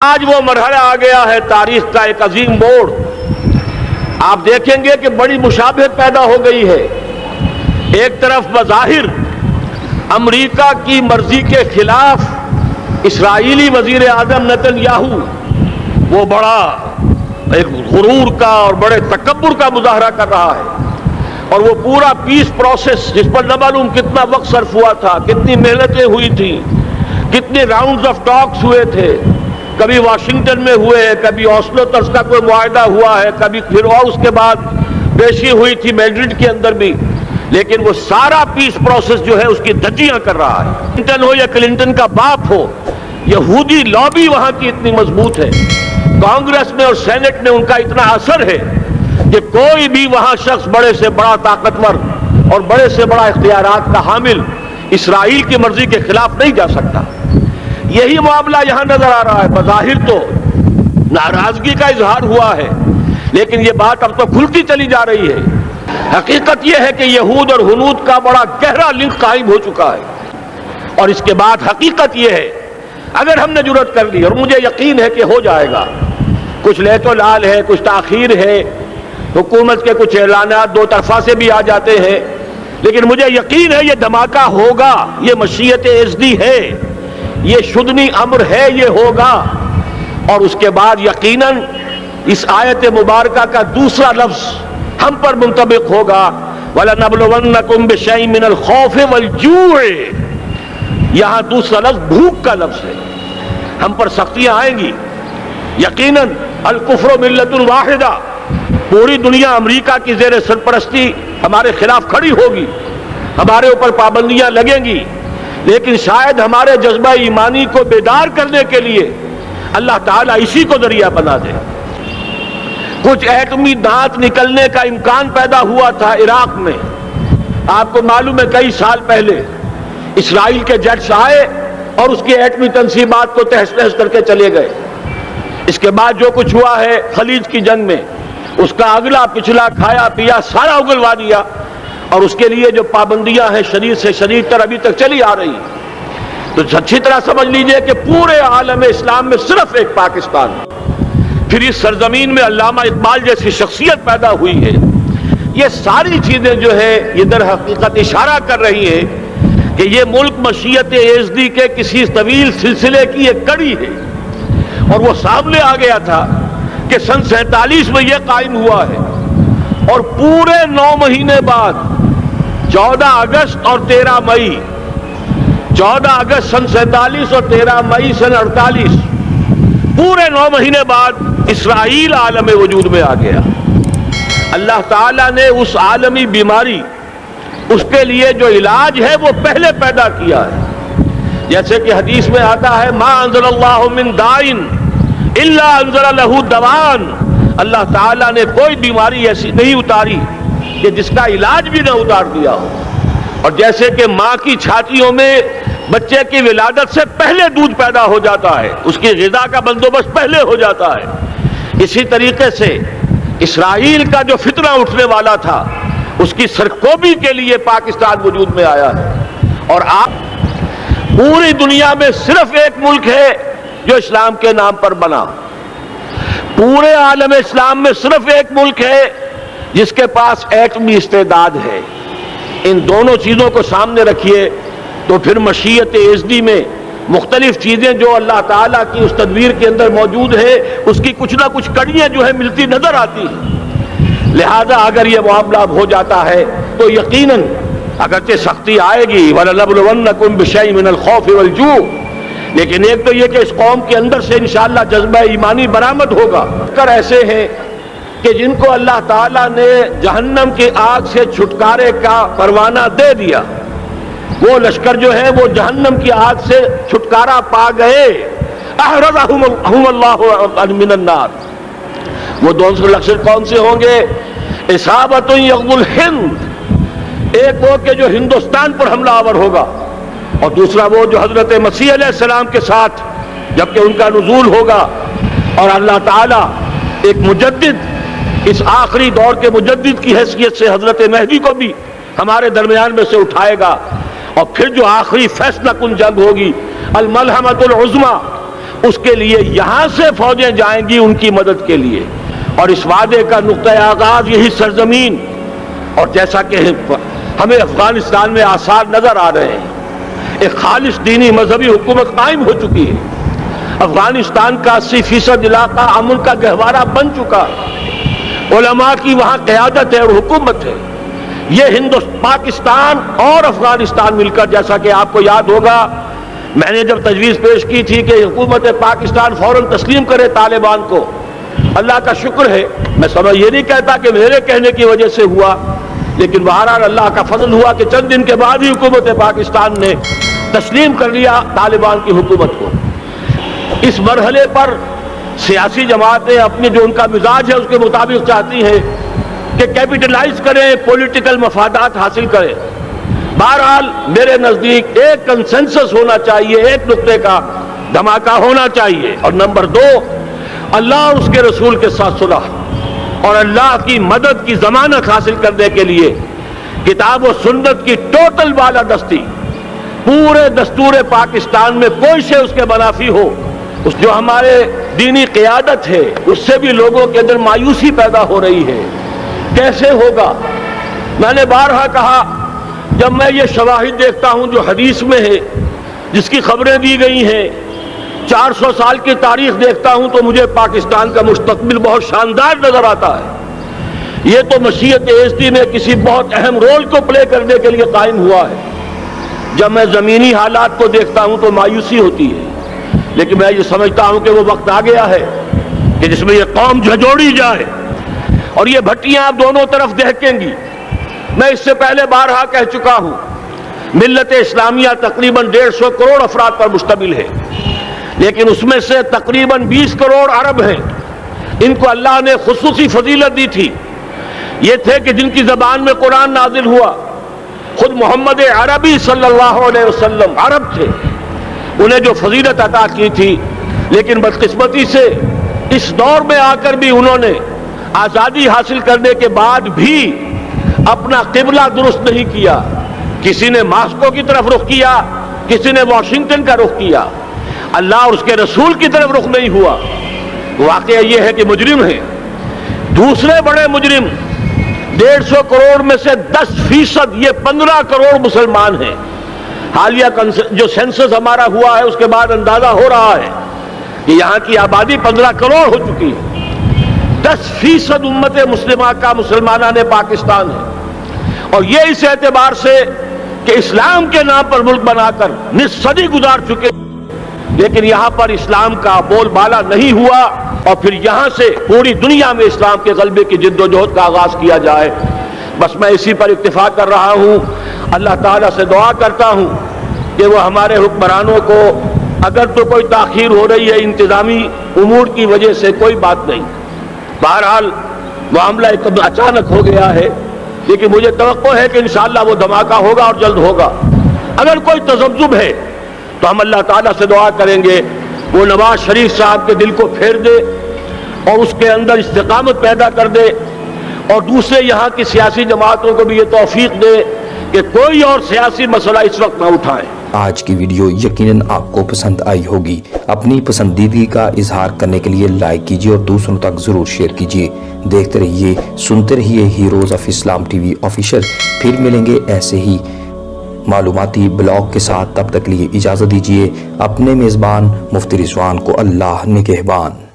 آج وہ مرحلہ آ گیا ہے تاریخ کا ایک عظیم موڑ. آپ دیکھیں گے کہ بڑی مشابہت پیدا ہو گئی ہے. ایک طرف بظاہر امریکہ کی مرضی کے خلاف اسرائیلی وزیر اعظم نیتن یاہو وہ بڑا ایک غرور کا اور بڑے تکبر کا مظاہرہ کر رہا ہے، اور وہ پورا پیس پروسیس جس پر نہ معلوم کتنا وقت صرف ہوا تھا، کتنی محنتیں ہوئی تھیں، کتنے راؤنڈز آف ٹاکس ہوئے تھے، کبھی واشنگٹن میں ہوئے، کبھی اوسلو طرز کا کوئی معاہدہ ہوا ہے، کبھی پھر اور اس کے بعد پیشی ہوئی تھی میڈرڈ کے اندر بھی، لیکن وہ سارا پیس پروسیس جو ہے اس کی دھجیاں کر رہا ہے. کلنٹن ہو یا کلنٹن کا باپ ہو، یہودی لابی وہاں کی اتنی مضبوط ہے، کانگریس میں اور سینٹ میں ان کا اتنا اثر ہے کہ کوئی بھی وہاں شخص بڑے سے بڑا طاقتور اور بڑے سے بڑا اختیارات کا حامل اسرائیل کی مرضی کے خلاف نہیں جا سکتا. یہی معاملہ یہاں نظر آ رہا ہے. بظاہر تو ناراضگی کا اظہار ہوا ہے، لیکن یہ بات اب تو کھلتی چلی جا رہی ہے. حقیقت یہ ہے کہ یہود اور ہنود کا بڑا گہرا لنک قائم ہو چکا ہے، اور اس کے بعد حقیقت یہ ہے اگر ہم نے جرأت کر لی، اور مجھے یقین ہے کہ ہو جائے گا، کچھ لیت و لال ہے، کچھ تاخیر ہے، حکومت کے کچھ اعلانات دو طرفہ سے بھی آ جاتے ہیں، لیکن مجھے یقین ہے یہ دھماکہ ہوگا. یہ مشیت ازدی ہے، یہ شدنی امر ہے، یہ ہوگا. اور اس کے بعد یقیناً اس آیت مبارکہ کا دوسرا لفظ ہم پر منطبق ہوگا، وَلَنَبْلُوَنَّكُمْ بِشَيْءٍ مِّنَ الْخَوْفِ وَالْجُوعِ. یہاں دوسرا لفظ بھوک کا لفظ ہے. ہم پر سختیاں آئیں گی یقیناً. الکفر ملت واحدہ، پوری دنیا امریکہ کی زیر سرپرستی ہمارے خلاف کھڑی ہوگی، ہمارے اوپر پابندیاں لگیں گی، لیکن شاید ہمارے جذبہ ایمانی کو بیدار کرنے کے لیے اللہ تعالیٰ اسی کو ذریعہ بنا دے. کچھ ایٹمی دانت نکلنے کا امکان پیدا ہوا تھا عراق میں. آپ کو معلوم ہے کئی سال پہلے اسرائیل کے جیٹس آئے اور اس کی ایٹمی تنصیبات کو تہس نہس کر کے چلے گئے. اس کے بعد جو کچھ ہوا ہے خلیج کی جنگ میں، اس کا اگلا پچھلا کھایا پیا سارا اگلوا دیا، اور اس کے لیے جو پابندیاں ہیں شدید سے شدید تر ابھی تک چلی آ رہی ہیں. تو اچھی طرح سمجھ لیجئے کہ پورے عالم اسلام میں صرف ایک پاکستان ہے. پھر اس سرزمین میں علامہ اقبال جیسی شخصیت پیدا ہوئی ہے. یہ ساری چیزیں جو ہے یہ در حقیقت اشارہ کر رہی ہیں کہ یہ ملک مشیت ازدی کے کسی طویل سلسلے کی ایک کڑی ہے، اور وہ سامنے آ گیا تھا کہ سن 47 میں یہ قائم ہوا ہے، اور پورے 9 مہینے بعد 14 اگست اور 13 مئی، 14 اگست سن 47 اور 13 مئی سن 48، پورے 9 مہینے بعد اسرائیل عالم وجود میں آ گیا. اللہ تعالیٰ نے اس عالمی بیماری، اس کے لیے جو علاج ہے وہ پہلے پیدا کیا ہے. جیسے کہ حدیث میں آتا ہے ما انزل اللہ من دائن الا انزل له دوان. اللہ تعالیٰ نے کوئی بیماری ایسی نہیں اتاری کہ جس کا علاج بھی نہ اتار دیا ہو. اور جیسے کہ ماں کی چھاتیوں میں بچے کی ولادت سے پہلے دودھ پیدا ہو جاتا ہے، اس کی غذا کا بندوبست پہلے ہو جاتا ہے، اسی طریقے سے اسرائیل کا جو فتنہ اٹھنے والا تھا اس کی سرکوبی کے لیے پاکستان وجود میں آیا ہے. اور آپ پوری دنیا میں صرف ایک ملک ہے جو اسلام کے نام پر بنا. پورے عالم اسلام میں صرف ایک ملک ہے جس کے پاس ایٹمی استعداد ہے. ان دونوں چیزوں کو سامنے رکھیے تو پھر مشیت ازدی میں مختلف چیزیں جو اللہ تعالیٰ کی اس تدبیر کے اندر موجود ہے اس کی کچھ نہ کچھ کڑیاں جو ہے ملتی نظر آتی ہیں. لہذا اگر یہ معاملہ ہو جاتا ہے تو یقیناً اگرچہ سختی آئے گی وَلَنَبْلُوَنَّكُمْ بِشَيْءٍ مِّنَ الْخَوْفِ وَالْجُوعِ، لیکن ایک تو یہ کہ اس قوم کے اندر سے انشاءاللہ جذبہ ایمانی برآمد ہوگا. کر ایسے ہیں کہ جن کو اللہ تعالیٰ نے جہنم کی آگ سے چھٹکارے کا پروانہ دے دیا، وہ لشکر جو ہے وہ جہنم کی آگ سے چھٹکارا پا گئے. احرزہم اللہ من النار. وہ دوسرے لشکر کون سے ہوں گے؟ اصابۃ یغزو الہند، ایک وہ کہ جو ہندوستان پر حملہ آور ہوگا، اور دوسرا وہ جو حضرت مسیح علیہ السلام کے ساتھ جبکہ ان کا نزول ہوگا، اور اللہ تعالیٰ ایک مجدد، اس آخری دور کے مجدد کی حیثیت سے حضرت مہدی کو بھی ہمارے درمیان میں سے اٹھائے گا. اور پھر جو آخری فیصلہ کن جنگ ہوگی الملحمۃ العظمیٰ، اس کے لیے یہاں سے فوجیں جائیں گی ان کی مدد کے لیے، اور اس وعدے کا نقطۂ آغاز یہی سرزمین، اور جیسا کہ ہمیں افغانستان میں آثار نظر آ رہے ہیں، ایک خالص دینی مذہبی حکومت قائم ہو چکی ہے، افغانستان کا 80% علاقہ امن کا گہوارہ بن چکا، علماء کی وہاں قیادت ہے اور حکومت ہے۔ یہ پاکستان اور افغانستان مل کر، جیسا کہ آپ کو یاد ہوگا میں نے جب تجویز پیش کی تھی کہ حکومت پاکستان فوراً تسلیم کرے طالبان کو، اللہ کا شکر ہے، میں یہ نہیں کہتا کہ میرے کہنے کی وجہ سے ہوا، لیکن بہرحال اللہ کا فضل ہوا کہ چند دن کے بعد ہی حکومت پاکستان نے تسلیم کر لیا طالبان کی حکومت کو۔ اس مرحلے پر سیاسی جماعتیں اپنے جو ان کا مزاج ہے اس کے مطابق چاہتی ہیں کہ کیپٹلائز کریں، پولیٹیکل مفادات حاصل کریں۔ بہرحال میرے نزدیک ایک کنسنسس ہونا چاہیے، ایک نقطے کا دھماکہ ہونا چاہیے، اور نمبر 2، اللہ اور اس کے رسول کے ساتھ صلح اور اللہ کی مدد کی ضمانت حاصل کرنے کے لیے کتاب و سنت کی ٹوٹل بالادستی، پورے دستور پاکستان میں کوئی شے اس کے منافی ہو، اس جو ہمارے دینی قیادت ہے اس سے بھی لوگوں کے اندر مایوسی پیدا ہو رہی ہے۔ کیسے ہوگا؟ میں نے بارہا کہا، جب میں یہ شواہد دیکھتا ہوں جو حدیث میں ہے، جس کی خبریں دی گئی ہیں، 400 سال کی تاریخ دیکھتا ہوں تو مجھے پاکستان کا مستقبل بہت شاندار نظر آتا ہے۔ یہ تو مشیت عزتی میں کسی بہت اہم رول کو پلے کرنے کے لیے قائم ہوا ہے۔ جب میں زمینی حالات کو دیکھتا ہوں تو مایوسی ہوتی ہے، لیکن میں یہ سمجھتا ہوں کہ وہ وقت آ گیا ہے کہ جس میں یہ قوم جھنجھوڑی جائے، اور یہ بھٹیاں آپ دونوں طرف دہکیں گی۔ میں اس سے پہلے بارہا کہہ چکا ہوں، ملت اسلامیہ تقریباً 150 کروڑ افراد پر مشتمل ہے، لیکن اس میں سے تقریباً 20 کروڑ عرب ہیں۔ ان کو اللہ نے خصوصی فضیلت دی تھی، یہ تھے کہ جن کی زبان میں قرآن نازل ہوا، خود محمد عربی صلی اللہ علیہ وسلم عرب تھے، انہیں جو فضیلت عطا کی تھی، لیکن بدقسمتی سے اس دور میں آ کر بھی انہوں نے آزادی حاصل کرنے کے بعد بھی اپنا قبلہ درست نہیں کیا۔ کسی نے ماسکو کی طرف رخ کیا، کسی نے واشنگٹن کا رخ کیا، اللہ اور اس کے رسول کی طرف رخ نہیں ہوا۔ واقعہ یہ ہے کہ مجرم ہیں، دوسرے بڑے مجرم 150 کروڑ میں سے 10% یہ 15 کروڑ مسلمان ہیں۔ حالیہ جو سینسس ہمارا ہوا ہے اس کے بعد اندازہ ہو رہا ہے کہ یہاں کی آبادی 15 کروڑ ہو چکی ہے۔ 10% امت مسلمہ کا مسلمانان پاکستان ہے، اور یہ اس اعتبار سے کہ اسلام کے نام پر ملک بنا کر نصف صدی گزار چکے، لیکن یہاں پر اسلام کا بول بالا نہیں ہوا، اور پھر یہاں سے پوری دنیا میں اسلام کے غلبے کی جد و جہد کا آغاز کیا جائے۔ بس میں اسی پر اکتفا کر رہا ہوں، اللہ تعالیٰ سے دعا کرتا ہوں کہ وہ ہمارے حکمرانوں کو، اگر تو کوئی تاخیر ہو رہی ہے انتظامی امور کی وجہ سے کوئی بات نہیں، بہرحال معاملہ ایک اچانک ہو گیا ہے، لیکن مجھے توقع ہے کہ انشاءاللہ وہ دھماکہ ہوگا اور جلد ہوگا۔ اگر کوئی تذبذب ہے تو ہم اللہ تعالیٰ سے دعا کریں گے وہ نواز شریف صاحب کے دل کو پھیر دے اور اس کے اندر استقامت پیدا کر دے، اور دوسرے یہاں کی سیاسی جماعتوں کو بھی یہ توفیق دے کہ کوئی اور سیاسی مسئلہ اس وقت نہ اٹھائیں۔ آج کی ویڈیو یقیناً آپ کو پسند آئی ہوگی۔ اپنی پسندیدگی کا اظہار کرنے کے لیے لائک کیجیے اور دوسروں تک ضرور شیئر کیجیے۔ دیکھتے رہیے، سنتے رہیے heroes of Islam T V official. پھر ملیں گے ایسے ہی معلوماتی بلاگ کے ساتھ، تب تک لیے اجازت دیجیے۔ اپنے میزبان مفتی رضوان کو اللہ نگہبان۔